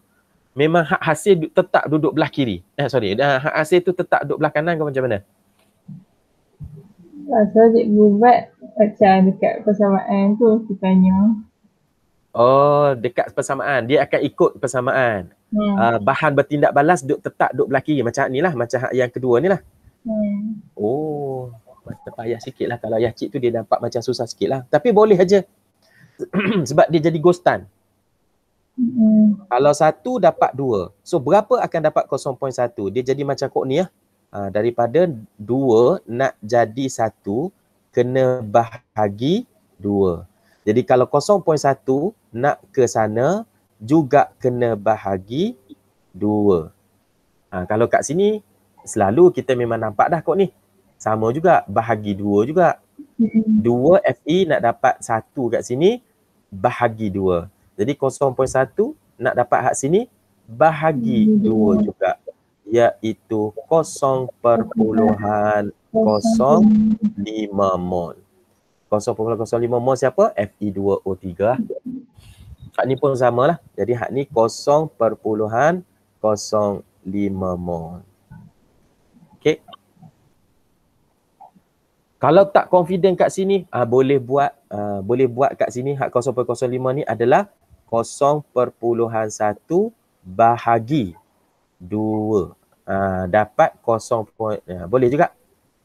hak hasil tetap duduk belah kiri. Hak hasil tu tetap duduk belah kanan ke macam mana? Pasal cikgu buat macam dekat persamaan tu tanya. Oh, dekat persamaan. Dia akan ikut persamaan. Bahan bertindak balas tetap duduk belah kiri. Macam ni lah. Macam yang kedua ni lah. Oh, macam payah sikit lah. Kalau yang cik tu dia nampak macam susah sikit lah. Tapi boleh aja. Sebab dia jadi ghostan. Kalau 1 dapat 2. So berapa akan dapat 0.1? Dia jadi macam kod ni lah. Daripada 2 nak jadi 1, kena bahagi 2. Jadi kalau 0.1 nak ke sana, juga kena bahagi 2. Kalau kat sini, selalu kita memang nampak dah kod ni. Sama juga, bahagi 2 juga. 2 Fe nak dapat 1 kat sini, bahagi 2. Jadi 0.1 nak dapat hak sini, bahagi 2 juga. Iaitu 0.05 mol. 0.05 mol siapa? Fe2O3 lah. Hak ni pun sama lah. Jadi hak ni 0.05 mol. Okay. Kalau tak confident kat sini, boleh buat kat sini hak 0.05 ni adalah 0.1 bahagi 2. Dapat 0. Boleh juga.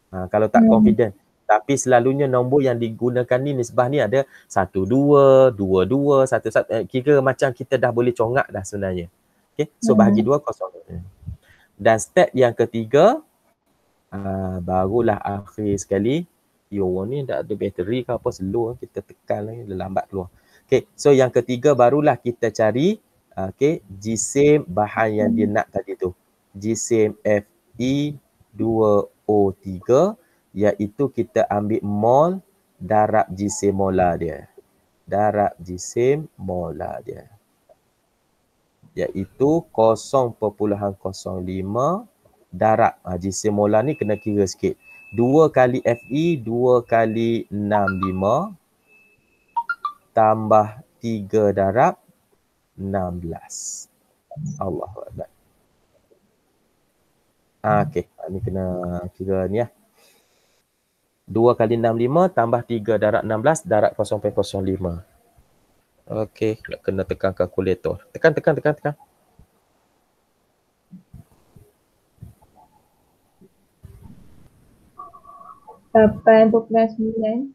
Kalau tak confident. Tapi selalunya nombor yang digunakan ni, nisbah ni ada 1, 2, 2, 2, 1, 1. Kira macam kita dah boleh congak dah sebenarnya. Okay. So bahagi 2, 0. Dan step yang ketiga, barulah akhir sekali. Ni dah ada bateri ke apa, slow. Kita tekan lagi, lambat keluar. Okay. So yang ketiga barulah kita cari jisim bahan yang dia nak tadi tu. Jisim Fe2O3, iaitu kita ambil mol darab jisim molar dia. Darab jisim molar dia. Iaitu 0.05 darab. Jisim molar ni kena kira sikit. 2 kali Fe, 2 kali 65 tambah 3 darab 16. Allahuakbar. Okey, ni kena kira ni lah. 2 kali 65 tambah 3 darab 16 darab 0.05. Okey, nak kena tekan kalkulator. Tekan. 8.9.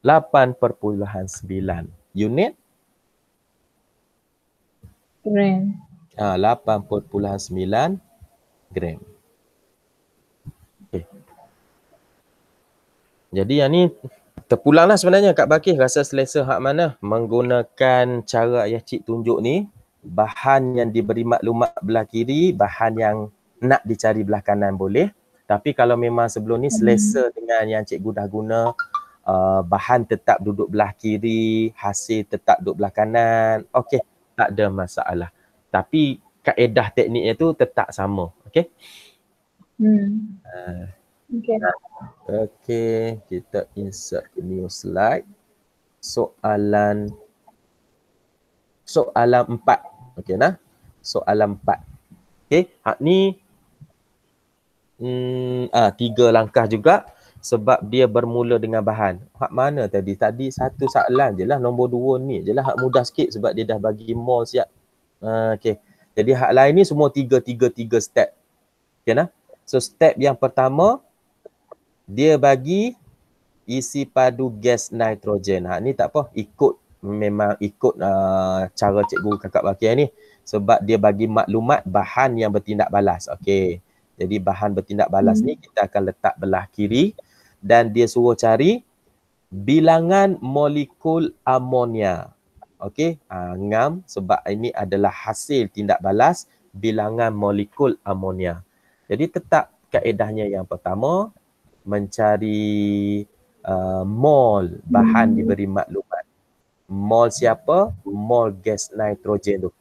8.9 unit Gram. 8.9 gram. Okay. Jadi yang ni terpulang lah sebenarnya Kak Bakir, rasa selesa hak mana menggunakan cara ayah cik tunjuk ni, bahan yang diberi maklumat belah kiri, bahan yang nak dicari belah kanan boleh. Tapi kalau memang sebelum ni selesa dengan yang cikgu dah guna, bahan tetap duduk belah kiri, hasil tetap duduk belah kanan, okey, tak ada masalah. Tapi kaedah tekniknya tu tetap sama, okey? Okay. Okey, kita insert new slide. Soalan 4. Okey nah. Soalan 4. Okey, hak ni 3 langkah juga sebab dia bermula dengan bahan. Hak mana tadi? Tadi satu soalan je lah, nombor 2 ni je lah hak mudah sikit sebab dia dah bagi mol siap. Okey. Jadi hak lain ni semua 3 step. Okey nah. So step yang pertama dia bagi isi padu gas nitrogen. Ni tak apa, memang ikut cara cikgu Kakak Bakir ni sebab dia bagi maklumat bahan yang bertindak balas. Okey. Jadi bahan bertindak balas ni kita akan letak belah kiri dan dia suruh cari bilangan molekul amonia. Okey, ngam sebab ini adalah hasil tindak balas bilangan molekul amonia. Jadi tetap kaedahnya yang pertama mencari mol bahan diberi maklumat. Mol siapa? Mol gas nitrogen tu.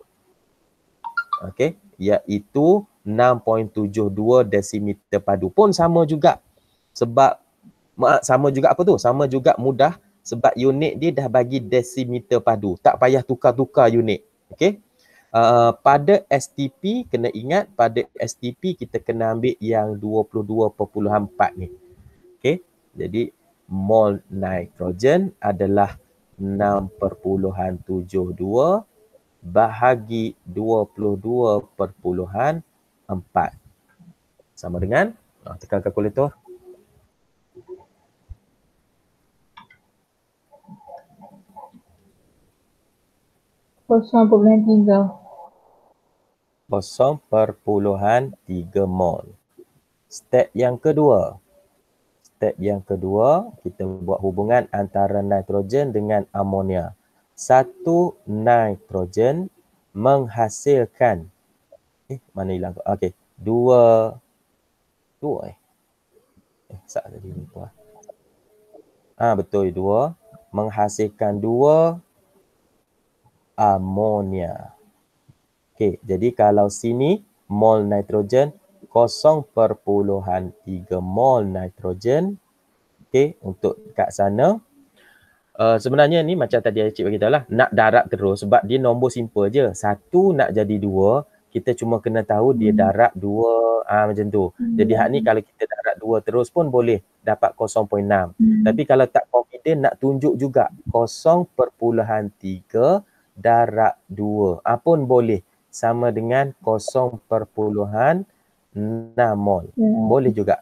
Okey, iaitu 6.72 desimeter padu. Pun sama juga sebab sama juga apa tu? Sama juga mudah sebab unit dia dah bagi desimeter padu. Tak payah tukar-tukar unit. Okey. Pada STP kena ingat pada STP kita kena ambil yang 22.4 ni. Okey. Jadi mol nitrogen adalah 6.72 bahagi 22.4 sama dengan tekan kalkulator. Kosong 0.3 mol. Step yang kedua. Kita buat hubungan antara nitrogen dengan amonia. Satu nitrogen menghasilkan mana hilang tu? Okey, dua sak tadi lupa. Betul, 2 menghasilkan 2 amonia. Okey, jadi kalau sini mol nitrogen 0.3 mol nitrogen. Okey, untuk kat sana sebenarnya ni macam tadi Cik bagi tahu lah, nak darab terus sebab dia nombor simple je. 1 nak jadi 2, kita cuma kena tahu dia darab 2 macam tu. Jadi hak ni kalau kita darab 2 terus pun boleh dapat 0.6. Tapi kalau tak confident nak tunjuk juga 0.3 darab 2 pun boleh sama dengan 0.6 mol. Boleh juga.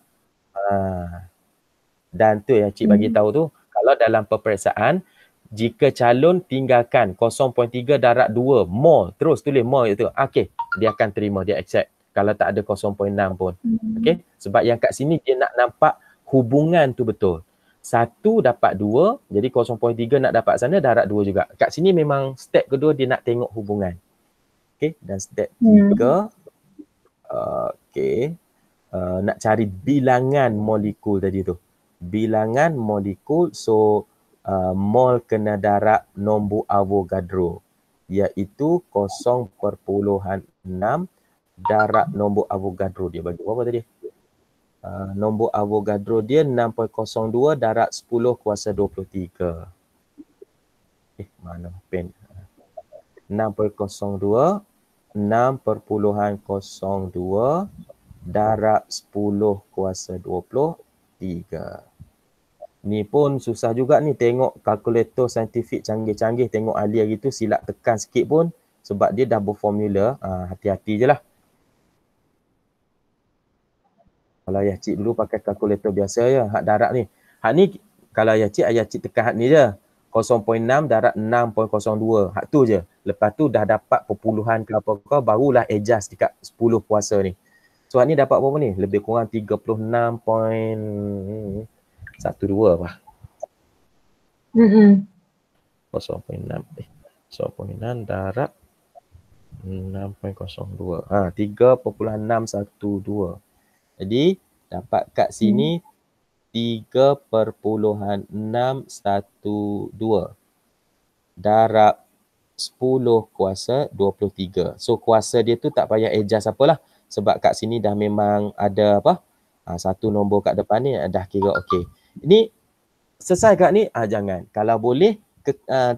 Dan tu yang Cik bagi tahu tu, kalau dalam peperiksaan jika calon tinggalkan 0.3 darab 2 mol, terus tulis mol itu. Okey, dia akan terima, dia accept. Kalau tak ada 0.6 pun. Okey, sebab yang kat sini dia nak nampak hubungan tu betul. 1 dapat 2, jadi 0.3 nak dapat sana darab 2 juga. Kat sini memang step kedua dia nak tengok hubungan. Okey, dan step 3 nak cari bilangan molekul tadi tu. Bilangan molekul, so mol kena darab nombor Avogadro iaitu 0.6 darab nombor Avogadro dia bagi berapa tadi? Nombor Avogadro dia 6.02 darab 10 kuasa 23. Mana pen? 6.02 6.02 darab 10 kuasa 23. Ni pun susah juga ni, tengok kalkulator saintifik canggih-canggih, tengok ahli hari tu silap tekan sikit pun sebab dia dah berformula. Hati-hati je lah. Kalau ayah cik dulu pakai kalkulator biasa je, hak darab ni. Hak ni kalau ayah cik tekan hak ni je. 0.6 darab 6.02. Hak tu je. Lepas tu dah dapat perpuluhan ke apa-apa, barulah adjust dekat 10 kuasa ni. So hak ni dapat berapa ni? Lebih kurang 36 12 apa? Mm-mm. 0.6 0.6 darab 6.02. 3.612. Jadi dapat kat sini 3.612 darab 10 kuasa 23. So kuasa dia tu tak payah adjust apalah. Sebab kat sini dah memang ada apa? Satu nombor kat depan ni dah kira okey. Ini selesai kat ni? Jangan. Kalau boleh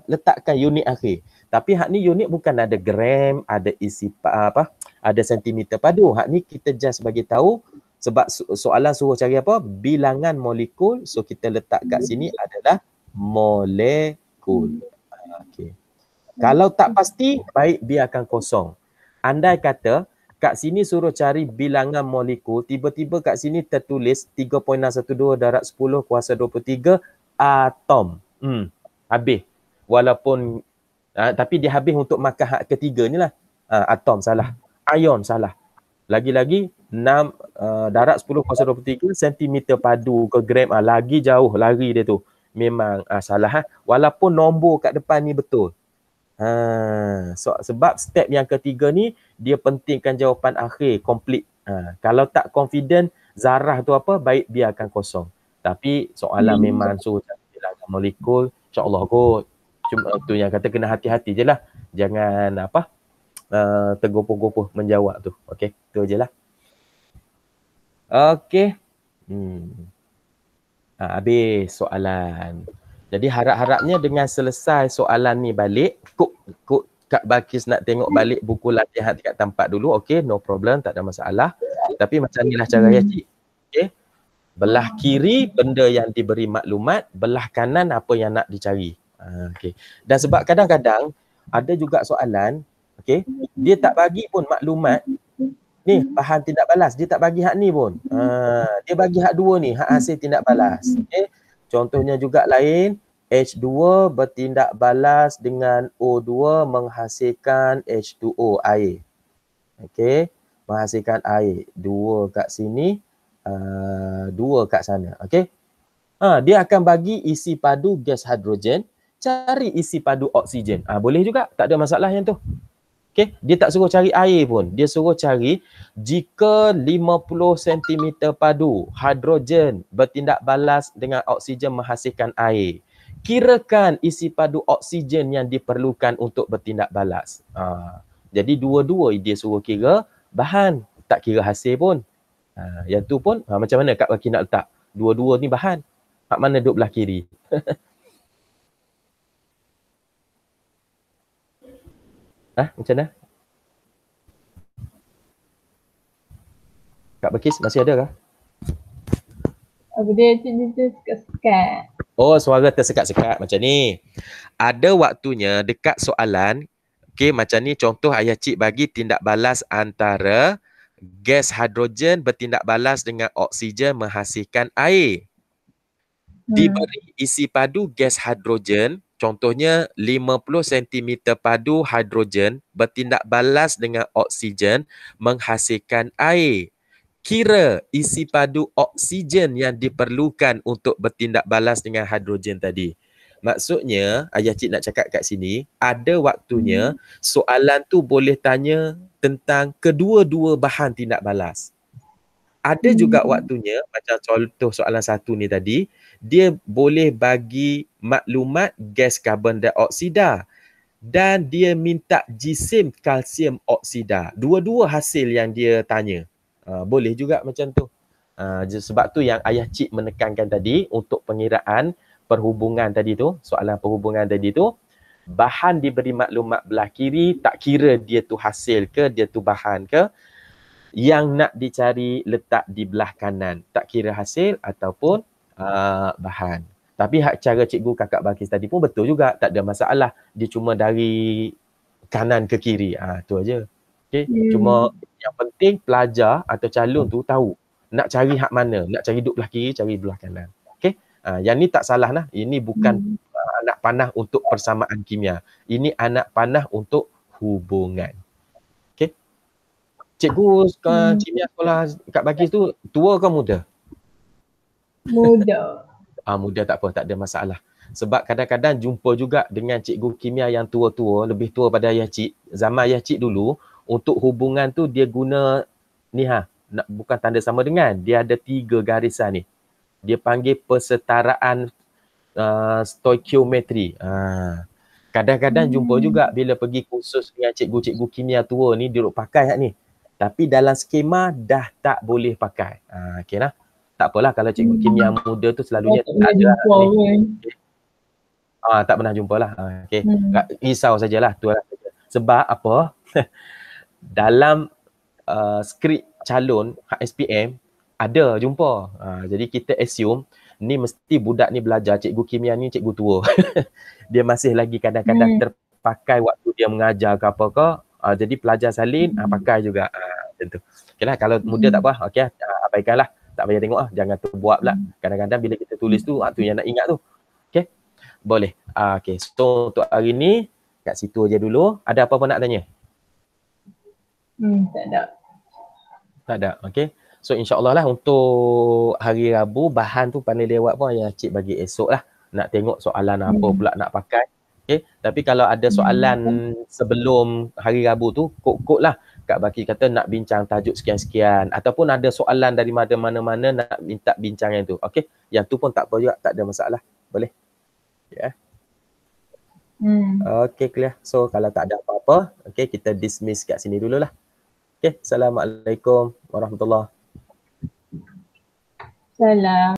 letakkan unit akhir. Tapi hak ni unit bukan ada gram, ada isi ada sentimeter padu. Hak ni kita just bagi tahu sebab soalan suruh cari apa? Bilangan molekul. So kita letak kat sini adalah molekul. Okey. Kalau tak pasti, baik biarkan kosong. Andai kata kat sini suruh cari bilangan molekul, tiba-tiba kat sini tertulis 3.612 darab 10 kuasa 23 atom. Habis. Walaupun tapi dia habis untuk makan hak ketiga ni lah. Atom salah. Ion salah. Lagi-lagi 6 darab 10 kuasa 23 sentimeter padu ke gram. Lagi jauh lari dia tu. Memang salah. Walaupun nombor kat depan ni betul. Sebab step yang ketiga ni dia pentingkan jawapan akhir complete. Kalau tak confident zarah tu apa, baik biarkan kosong. Tapi soalan memang suruh cari bilangan molekul, insya-Allah kot. Cuma tu yang kata kena hati-hati je lah. Jangan apa tergopoh-gopoh menjawab tu. Okey, tu je lah. Okey. Habis soalan. Jadi harap-harapnya dengan selesai soalan ni balik, kok Kak Balkis nak tengok balik buku latihan kat tempat dulu, okey, no problem, tak ada masalah. Tapi macam inilah cara ya, Cik. Okey. Belah kiri benda yang diberi maklumat, belah kanan apa yang nak dicari. Okey. Dan sebab kadang-kadang ada juga soalan, okey, dia tak bagi pun maklumat. Ni bahan tindak balas, dia tak bagi hak ni pun. Dia bagi hak dua ni, hak hasil tindak balas. Okey. Contohnya juga lain, H2 bertindak balas dengan O2 menghasilkan H2O, air. Okey, menghasilkan air. 2 kat sini, 2 kat sana. Okey. Dia akan bagi isi padu gas hidrogen, cari isi padu oksigen. Boleh juga, tak ada masalah yang tu. Okey, dia tak suruh cari air pun. Dia suruh cari jika 50 cm padu hidrogen bertindak balas dengan oksigen menghasilkan air. Kirakan isi padu oksigen yang diperlukan untuk bertindak balas. Jadi dua-dua dia suruh kira bahan, tak kira hasil pun. Yang tu pun macam mana Kak Waki nak letak? Dua-dua ni bahan. Hak mana duduk belah kiri? Macam mana? Kak Balkis masih ada kah? Apa dia sekat-sekat. Suara tersekat-sekat macam ni. Ada waktunya dekat soalan, okey, macam ni contoh ayah cik bagi tindak balas antara gas hidrogen bertindak balas dengan oksigen menghasilkan air. Diberi isi padu gas hidrogen, contohnya 50 cm padu hidrogen bertindak balas dengan oksigen menghasilkan air. Kira isi padu oksigen yang diperlukan untuk bertindak balas dengan hidrogen tadi. Maksudnya, ayah cik nak cakap kat sini, ada waktunya soalan tu boleh tanya tentang kedua-dua bahan tindak balas. Ada juga waktunya, macam contoh soalan 1 ni tadi, dia boleh bagi maklumat gas karbon dioksida dan dia minta jisim kalsium oksida. Dua-dua hasil yang dia tanya. Boleh juga macam tu. Sebab tu yang ayah cik menekankan tadi untuk pengiraan perhubungan tadi tu, soalan perhubungan tadi tu, bahan diberi maklumat belah kiri, tak kira dia tu hasil ke, dia tu bahan ke, yang nak dicari letak di belah kanan, tak kira hasil ataupun bahan. Tapi cara cikgu Kakak Balkis tadi pun betul juga, tak ada masalah. Dia cuma dari kanan ke kiri. Tu aja. Okay. Cuma yang penting pelajar atau calon tu tahu nak cari hak mana, nak cari duduk belah kiri, cari belah kanan. Okay. Yang ni tak salah lah. Ini bukan anak panah untuk persamaan kimia. Ini anak panah untuk hubungan. Okay. Cikgu kimia sekolah Kak Balkis tu tua ke muda? Muda. Muda tak apa, tak ada masalah. Sebab kadang-kadang jumpa juga dengan cikgu kimia yang tua-tua, lebih tua pada ayah cik. Zaman ayah cik dulu, untuk hubungan tu dia guna ni bukan tanda sama dengan. Dia ada 3 garisan ni. Dia panggil persetaraan stoikiometri. Kadang-kadang jumpa juga bila pergi kursus dengan cikgu-cikgu kimia tua ni, dia duk pakai ni. Tapi dalam skema dah tak boleh pakai. Okey lah. Tak apalah kalau cikgu kimia muda tu selalunya tak tak ada jumpa pun. tak pernah jumpa lah. Okey. Risau sajalah tu lah. Sebab apa? Dalam skrip calon SPM ada jumpa. Jadi kita assume ni mesti budak ni belajar, cikgu kimia ni cikgu tua. Dia masih lagi kadang-kadang terpakai waktu dia mengajar ke apa ke. Jadi pelajar salin pakai juga. Macam tu. Okeylah, kalau muda tak apa. Okey, abaikanlah. Tak payah tengok lah. Jangan terbuat pula. Kadang-kadang bila kita tulis tu, tu yang nak ingat tu. Okey. Boleh. Okey. So untuk hari ni kat situ aja dulu. Ada apa-apa nak tanya? Tak ada. Tak ada. Okey. So insya-Allah lah untuk hari Rabu bahan tu pandai lewat pun yang cik bagi esok lah. Nak tengok soalan apa pula nak pakai. Okey. Tapi kalau ada soalan sebelum hari Rabu tu, kod-kod lah. Kak Baki kata nak bincang tajuk sekian-sekian. Ataupun ada soalan dari mana-mana nak minta bincangan tu. Okey. Yang tu pun tak apa juga. Tak ada masalah. Boleh. Ya. Okey, clear. So kalau tak ada apa-apa, okey, kita dismiss kat sini dululah. Okey. Assalamualaikum warahmatullahi. Salam.